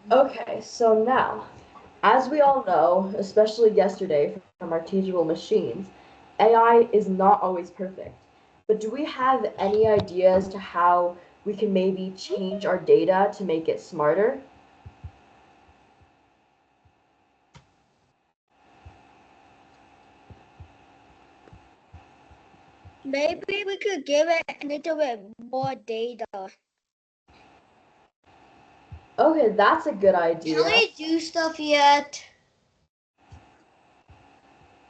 Okay, so now, as we all know, especially yesterday from our teachable machines, AI is not always perfect. But do we have any ideas to how we can maybe change our data to make it smarter? Maybe we could give it a little bit more data. Okay, that's a good Can idea. we do stuff yet?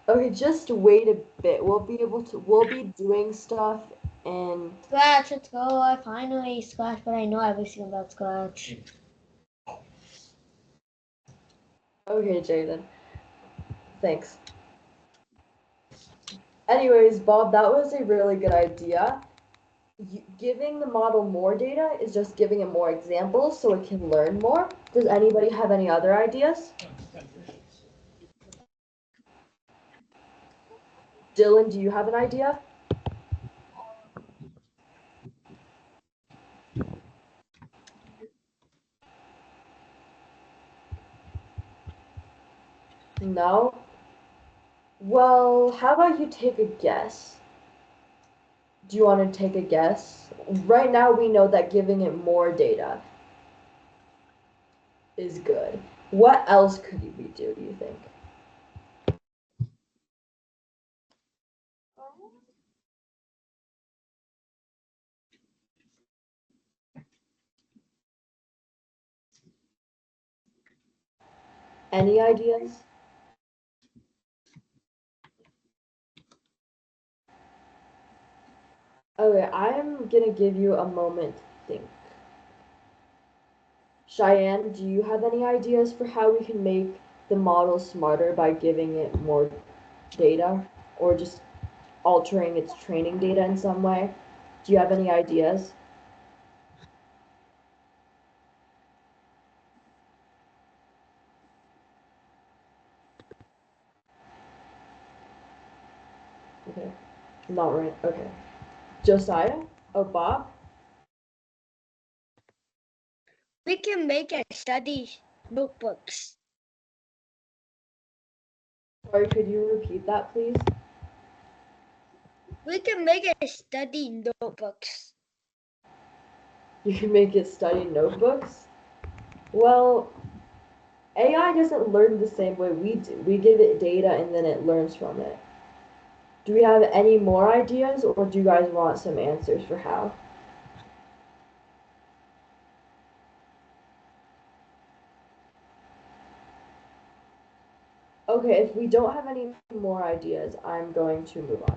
Okay, just wait a bit. We'll be doing stuff in. Scratch, let's go. I finally Scratch, but I know everything about Scratch. Okay, Jaden. Thanks. Anyways, Bob, that was a really good idea. Giving the model more data is just giving it more examples so it can learn more. Does anybody have any other ideas? Dylan, do you have an idea? No? Well, how about you take a guess? Do you want to take a guess? Right now, we know that giving it more data is good. What else could we do you think? Any ideas? Okay, I'm gonna give you a moment to think. Cheyenne, do you have any ideas for how we can make the model smarter by giving it more data or just altering its training data in some way? Do you have any ideas? Okay, not right. Okay. Josiah? Oh, Bob? We can make a study notebooks. Sorry, could you repeat that, please? We can make a study notebooks. You can make it study notebooks? Well, AI doesn't learn the same way we do. We give it data and then it learns from it. Do we have any more ideas or do you guys want some answers for how? Okay, if we don't have any more ideas, I'm going to move on.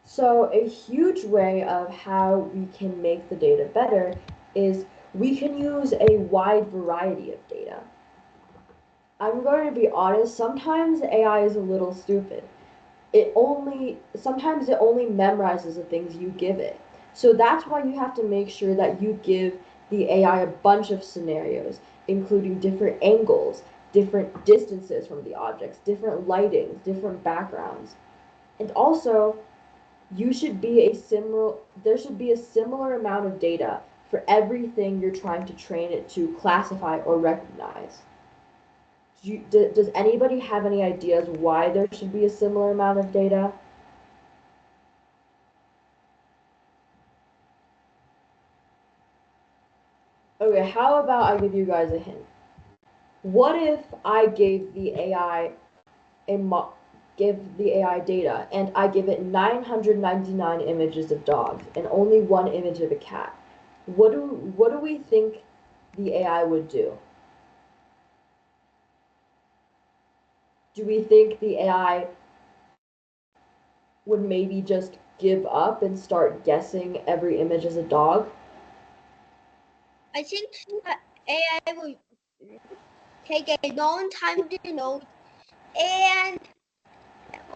So, a huge way of how we can make the data better is we can use a wide variety of data. I'm going to be honest, sometimes AI is a little stupid. Sometimes it only memorizes the things you give it. So that's why you have to make sure that you give the AI a bunch of scenarios, including different angles, different distances from the objects, different lightings, different backgrounds. And also, you should be a similar there should be a similar amount of data for everything you're trying to train it to classify or recognize. Does anybody have any ideas why there should be a similar amount of data? Okay, how about I give you guys a hint? What if I gave the AI a give the AI data and I give it 999 images of dogs and only one image of a cat? What do we think the AI would do? Do we think the AI would maybe just give up and start guessing every image as a dog? I think AI will take a long time to know, and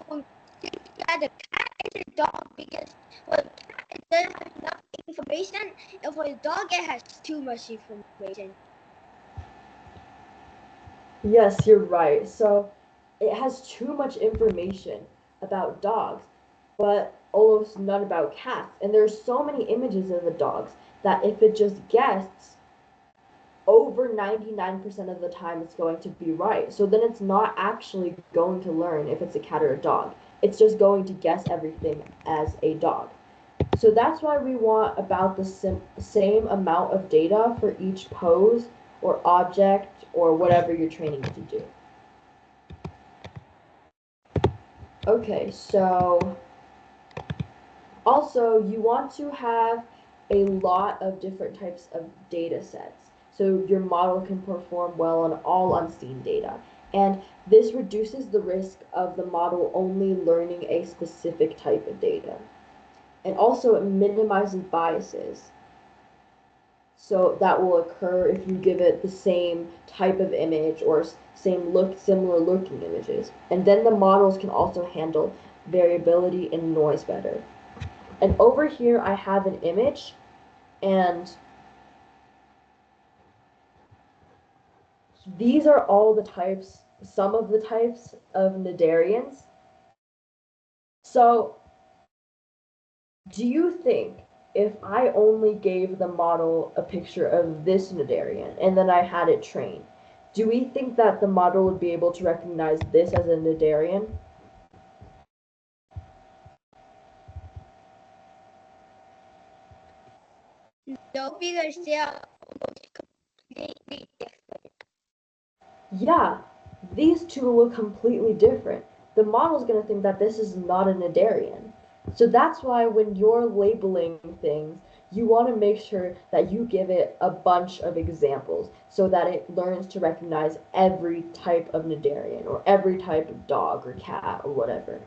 will think that the cat is a dog because for the cat it doesn't have enough information, and for the dog it has too much information. Yes, you're right. So it has too much information about dogs, but almost none about cats. And there's so many images of the dogs that if it just guessed over 99% of the time it's going to be right. So then it's not actually going to learn if it's a cat or a dog. It's just going to guess everything as a dog. So that's why we want about the same amount of data for each pose or object or whatever you're training it to do. Okay, so also you want to have a lot of different types of data sets so your model can perform well on all unseen data. And this reduces the risk of the model only learning a specific type of data. And also it minimizes biases. So that will occur if you give it the same type of image or similar looking images. And then the models can also handle variability and noise better. And over here I have an image, and these are all the types, some of the types of cnidarians. So do you think if I only gave the model a picture of this cnidarian and then I had it trained, do we think that the model would be able to recognize this as a cnidarian? No, because they are almost completely different. Yeah, these two look completely different. The model's going to think that this is not a cnidarian. So that's why when you're labeling things, you want to make sure that you give it a bunch of examples so that it learns to recognize every type of cnidarian or every type of dog or cat or whatever.